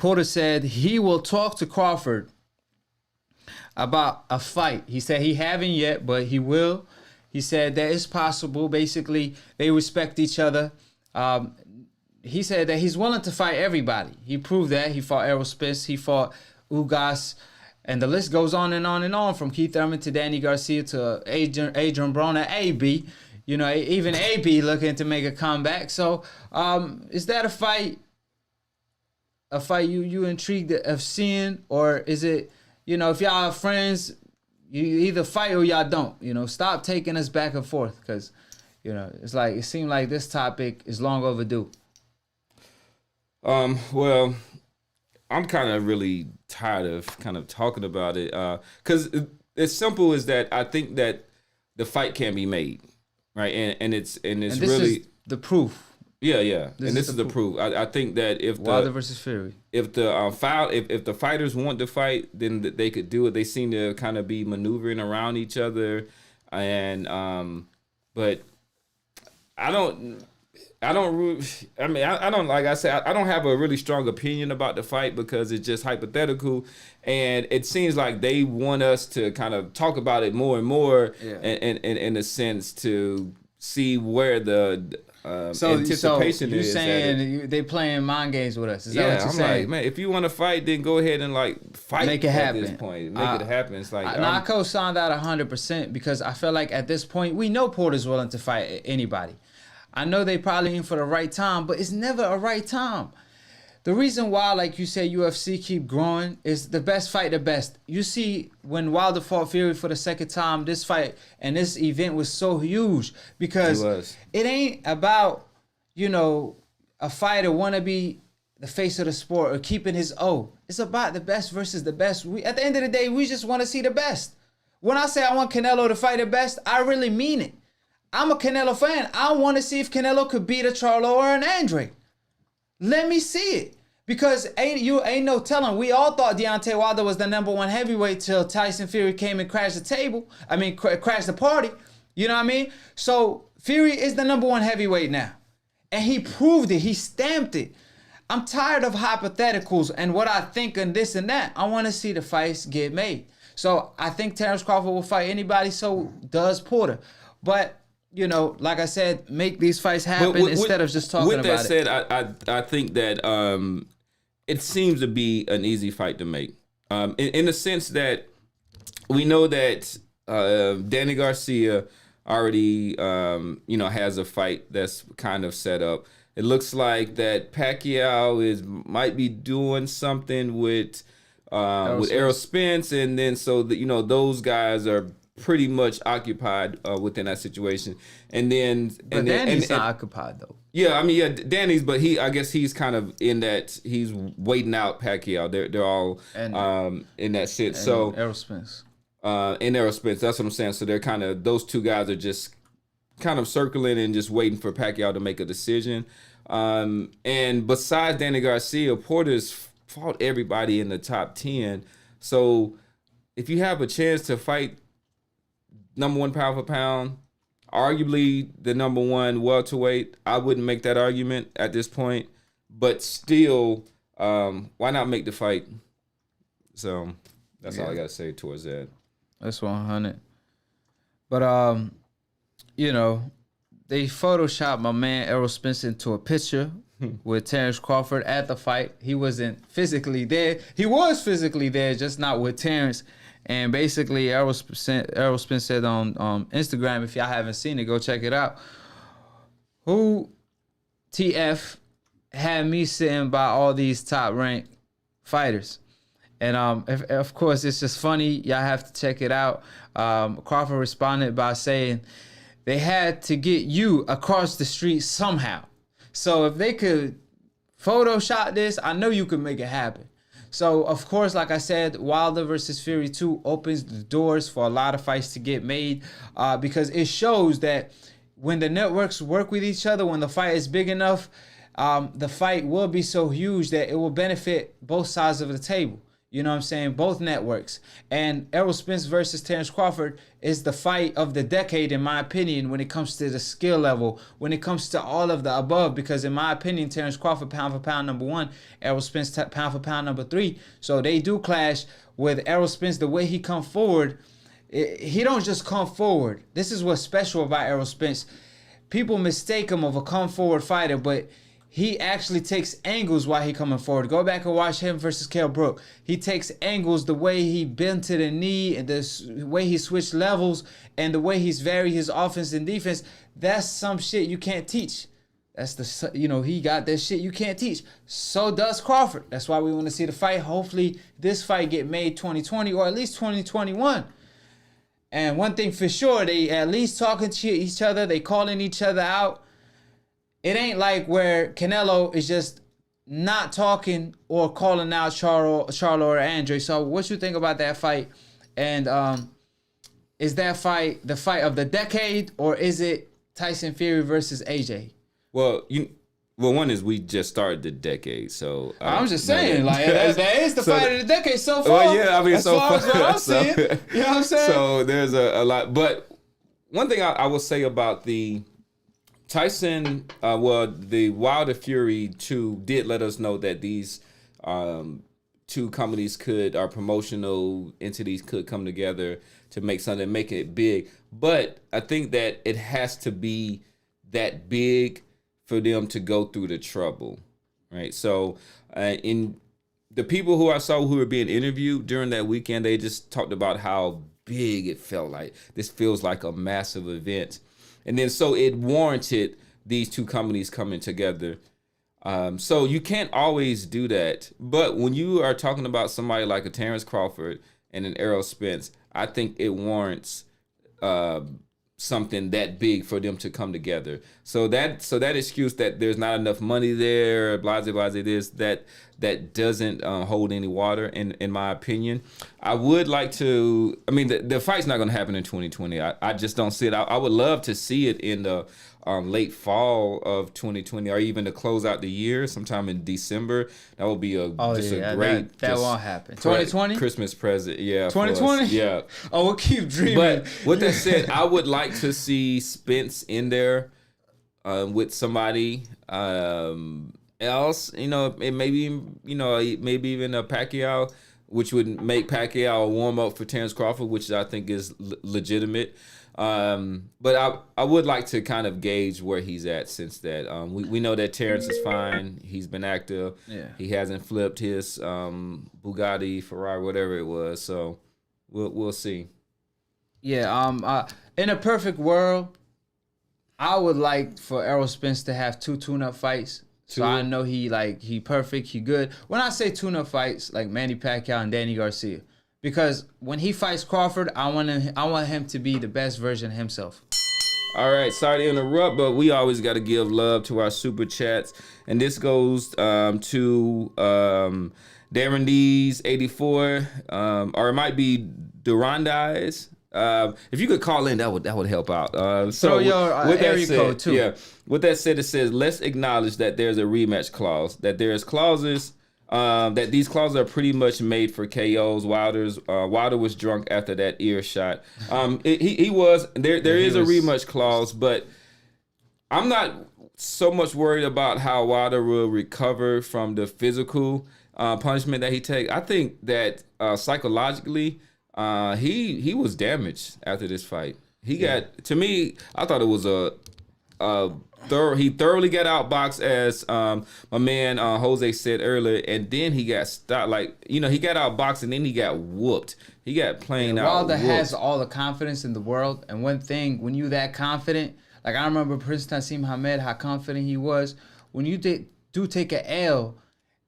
Porter said he will talk to Crawford about a fight. He said he haven't yet, but he will. He said that it's possible. Basically, they respect each other. He said that he's willing to fight everybody. He proved that. He fought Errol Spence. He fought Ugas. And the list goes on and on and on, from Keith Thurman to Danny Garcia to Adrian Broner, AB. You know, even AB looking to make a comeback. So, is that a fight you intrigued of seeing? Or is it, you know, if y'all are friends, you either fight or y'all don't? You know, stop taking us back and forth, because, you know, it's like, it seemed like this topic is long overdue. Well, I'm kind of really tired of kind of talking about it, because it's simple as that. I think that the fight can be made, right? And it's this really is the proof. Yeah. This is the proof. I think that if Wilder versus Fury, if the fighters want to fight, then they could do it. They seem to kind of be maneuvering around each other, and but I don't. Like I said, I don't have a really strong opinion about the fight, because it's just hypothetical, and it seems like they want us to kind of talk about it more and more, in a sense, to see where the anticipation is. You're saying they playing mind games with us? Is that what you're saying? Like, man, if you want to fight, then go ahead and like fight. Make it happen. At this point, make it happen. It's like I co-signed that 100%, because I feel like at this point we know Porter's willing to fight anybody. I know they probably in for the right time, but it's never a right time. The reason why, like you said, UFC keep growing is the best fight the best. You see, when Wilder fought Fury for the second time, this fight and this event was so huge, because it ain't about, you know, a fighter want to be the face of the sport or keeping his O. It's about the best versus the best. At the end of the day, we just want to see the best. When I say I want Canelo to fight the best, I really mean it. I'm a Canelo fan. I want to see if Canelo could beat a Charlo or an Andre. Let me see it. Because ain't no telling. We all thought Deontay Wilder was the #1 heavyweight till Tyson Fury came and crashed the table. Crashed the party. You know what I mean? So Fury is the #1 heavyweight now. And he proved it. He stamped it. I'm tired of hypotheticals and what I think and this and that. I want to see the fights get made. So I think Terence Crawford will fight anybody. So does Porter. But, you know, like I said, make these fights happen instead of just talking about it. With that said, I think that it seems to be an easy fight to make. In the sense that we know that Danny Garcia already, has a fight that's kind of set up. It looks like that Pacquiao might be doing something with Errol Spence, and then so that, you know, those guys are pretty much occupied within that situation, and Danny's not occupied though. Yeah, Danny's, but I guess he's kind of in that he's waiting out Pacquiao. They're all in that shit. So Errol Spence, that's what I'm saying. So they're kind of, those two guys are just kind of circling and just waiting for Pacquiao to make a decision. And besides Danny Garcia, Porter's fought everybody in the top 10. So if you have a chance to fight #1 pound for pound, arguably the #1 welterweight, I wouldn't make that argument at this point, but still, why not make the fight? So that's all I gotta say towards that. That's 100. But you know, they photoshopped my man Errol Spence into a picture with Terence Crawford at the fight. He wasn't physically there. He was physically there, just not with Terence. And basically, Errol Spence said on Instagram, if y'all haven't seen it, go check it out. Who TF had me sitting by all these top-ranked fighters? And of course, it's just funny. Y'all have to check it out. Crawford responded by saying they had to get you across the street somehow. So if they could Photoshop this, I know you could make it happen. So, of course, like I said, Wilder versus Fury 2 opens the doors for a lot of fights to get made, because it shows that when the networks work with each other, when the fight is big enough, the fight will be so huge that it will benefit both sides of the table. You know what I'm saying? Both networks. And Errol Spence versus Terence Crawford is the fight of the decade, in my opinion, when it comes to the skill level, when it comes to all of the above. Because in my opinion, Terence Crawford, pound for pound number 1, Errol Spence, pound for pound number 3. So they do clash. With Errol Spence, the way he come forward, he don't just come forward. This is what's special about Errol Spence. People mistake him of a come forward fighter, but he actually takes angles while he coming forward. Go back and watch him versus Kell Brook. He takes angles, the way he bent to the knee, and the way he switched levels, and the way he's varied his offense and defense. That's some shit you can't teach. That's he got that shit you can't teach. So does Crawford. That's why we want to see the fight. Hopefully this fight get made 2020 or at least 2021. And one thing for sure, they at least talking to each other. They calling each other out. It ain't like where Canelo is just not talking or calling out Charlo or Andre. So what you think about that fight? And is that fight the fight of the decade, or is it Tyson Fury versus AJ? Well, one is we just started the decade, so I'm just saying, that is the fight of the decade so far. Well, yeah, I mean, as so far as what I'm so, seeing, you know what I'm saying? So there's a lot, but one thing I will say about the Tyson, the Wilder Fury 2 did let us know that these two companies our promotional entities could come together to make something, make it big. But I think that it has to be that big for them to go through the trouble, right? So in the people who I saw who were being interviewed during that weekend, they just talked about how big it felt like. This feels like a massive event. And then so it warranted these two companies coming together. So you can't always do that. But when you are talking about somebody like a Terence Crawford and an Errol Spence, I think it warrants something that big for them to come together. So that excuse that there's not enough money there, blase, this, that doesn't hold any water in my opinion. I would like to, I mean, the fight's not going to happen in 2020. I just don't see it. I would love to see it in the late fall of 2020, or even to close out the year sometime in December. That would be a great. That won't happen. 2020 Christmas present. Yeah. 2020. Yeah. Oh, we'll keep dreaming. But with that said, I would like to see Spence in there with somebody else. Maybe even a Pacquiao, which would make Pacquiao a warm up for Terence Crawford, which I think is legitimate. But I would like to kind of gauge where he's at, since that we know that Terence is fine. He's been active. Yeah. He hasn't flipped his Bugatti, Ferrari, whatever it was. So we'll see. Yeah. In a perfect world, I would like for Errol Spence to have 2 tune-up fights. So I know he perfect, he good. When I say tune-up fights, like Manny Pacquiao and Danny Garcia. Because when he fights Crawford, I want him to be the best version of himself. All right, sorry to interrupt, but we always got to give love to our super chats, and this goes to Darren D's 84, or it might be Durandais. If you could call in, that would help out. Throw your area code too. Yeah. With that said, it says let's acknowledge that there's a rematch clause. That there's clauses. That these clauses are pretty much made for KOs. Wilder was drunk after that ear shot. He was. There is a rematch clause, but I'm not so much worried about how Wilder will recover from the physical punishment that he takes. I think that psychologically, he was damaged after this fight. To me, I thought it was he thoroughly got outboxed, as my man Jose said earlier, and then he got stopped. He got outboxed and then he got whooped. He got plain out. Wilder has all the confidence in the world, and one thing, when you that confident, like I remember Prince Nassim Hamed, how confident he was. When you do take an L,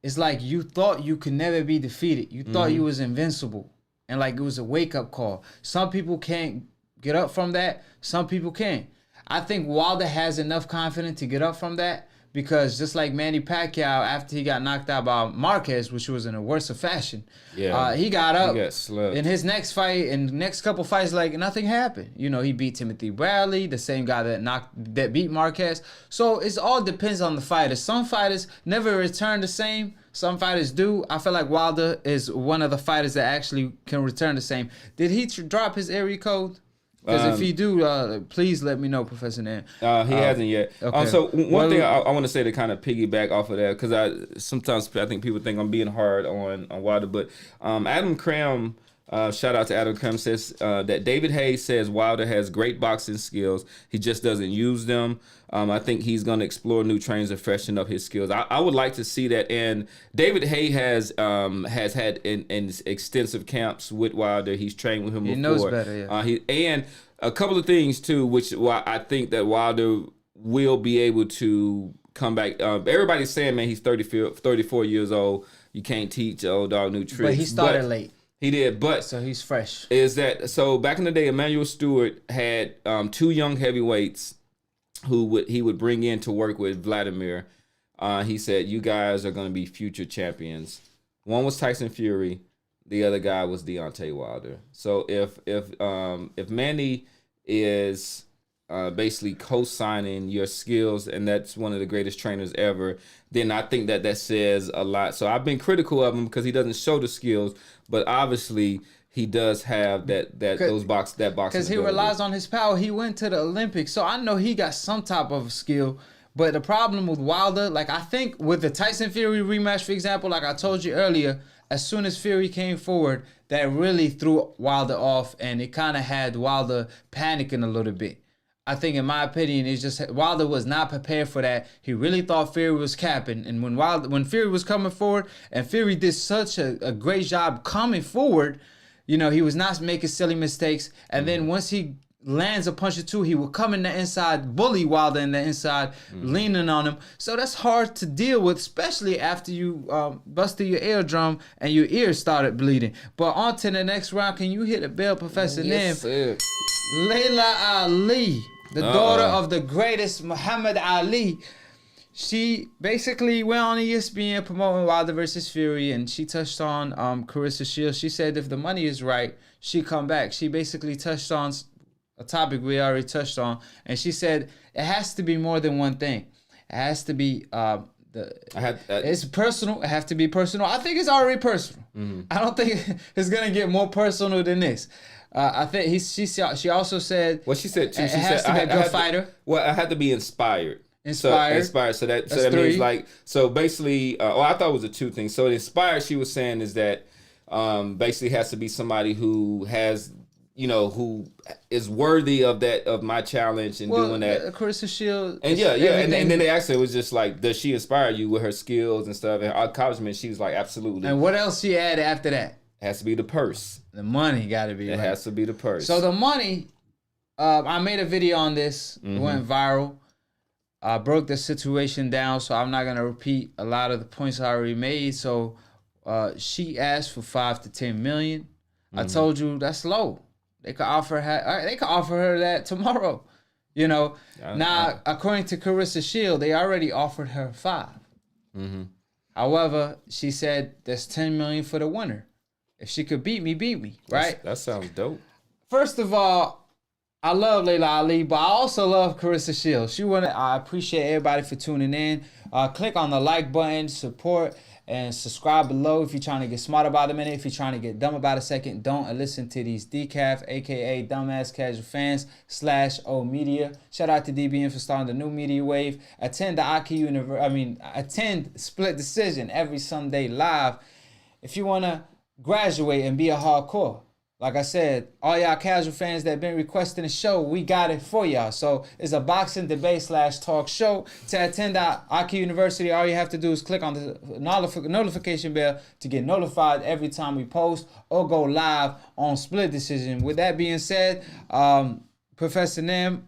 it's like you thought you could never be defeated. You thought you was invincible, and like it was a wake up call. Some people can't get up from that. Some people can. I think Wilder has enough confidence to get up from that, because just like Manny Pacquiao, after he got knocked out by Marquez, which was in a worse of fashion, he got up. He got slugged. In his next fight and next couple fights, like nothing happened. You know, he beat Timothy Bradley, the same guy that beat Marquez. So it all depends on the fighter. Some fighters never return the same. Some fighters do. I feel like Wilder is one of the fighters that actually can return the same. Did he drop his area code? Because if he do, please let me know, Professor Nam. He hasn't yet. Okay. So one thing I want to say to kind of piggyback off of that, because sometimes I think people think I'm being hard on Wilder, but Adam Cram, shout out to Adam Cram, says that David Hayes says Wilder has great boxing skills. He just doesn't use them. I think he's going to explore new trainers and freshen up his skills. I would like to see that. And David Hay has had in extensive camps with Wilder. He's trained with him before. He knows better, yeah. And a couple of things, too, which I think that Wilder will be able to come back. Everybody's saying, man, he's 34 years old. You can't teach old dog new tricks. But he started late. He did, but so he's fresh. So back in the day, Emmanuel Stewart had two young heavyweights who he would bring in to work with Vladimir. He said, "You guys are going to be future champions." One was Tyson Fury, the other guy was Deontay Wilder. So if Manny is basically co-signing your skills, and that's one of the greatest trainers ever, then I think that says a lot. So I've been critical of him because he doesn't show the skills, but obviously he does have that boxing. Because he relies on his power. He went to the Olympics, so I know he got some type of skill. But the problem with Wilder, like I think with the Tyson Fury rematch, for example, like I told you earlier, as soon as Fury came forward, that really threw Wilder off, and it kind of had Wilder panicking a little bit. I think, in my opinion, it's just Wilder was not prepared for that. He really thought Fury was capping, and when Fury was coming forward, and Fury did such a great job coming forward, you know, he was not making silly mistakes. And then once he lands a punch or two, he will come in the inside, bully Wilder in the inside, leaning on him. So that's hard to deal with, especially after you busted your eardrum and your ears started bleeding. But on to the next round. Can you hit a bell, Professor Yes, Nim? sir. Layla Ali, the daughter of the greatest Muhammad Ali. She basically went on ESPN promoting Wilder versus Fury, and she touched on Clarissa Shields. She said if the money is right, she come back. She basically touched on a topic we already touched on, and she said it has to be more than one thing. It has to be it's personal. It has to be personal. I think it's already personal. I don't think it's gonna get more personal than this. I think she also said. What she said too. It She has said to be a good fighter. I had to be inspired. Inspired. So that three. means like, so basically, I thought it was a two thing. So the inspired, she was saying, is that basically has to be somebody who has, you know, who is worthy of my challenge and doing that. Clarissa Shields. And and then they asked her, it was just like, does she inspire you with her skills and stuff? And our accomplishment, she was like, absolutely. And what else she added after that? It has to be the purse. The money got to be. It has to be the purse. So the money, I made a video on this. It went viral. I broke the situation down, so I'm not going to repeat a lot of the points I already made. So she asked for $5 to $10 million. I told you that's low. They could offer her that tomorrow. You know. Now, according to Clarissa Shield, they already offered her $5. However, she said there's $10 million for the winner. If she could beat me, right? That sounds dope. First of all, I love Layla Ali, but I also love Clarissa Shields. I appreciate everybody for tuning in. Click on the like button, support, and subscribe below if you're trying to get smart about a minute. If you're trying to get dumb about a second, don't listen to these decaf, aka dumbass casual fans /O media. Shout out to DBN for starting the new media wave. Attend Split Decision every Sunday live. If you wanna graduate and be a hardcore. Like I said, all y'all casual fans that been requesting a show, we got it for y'all. So it's a boxing debate /talk show. To attend AkHi University, all you have to do is click on the notification bell to get notified every time we post or go live on Split Decision. With that being said, Professor Nim,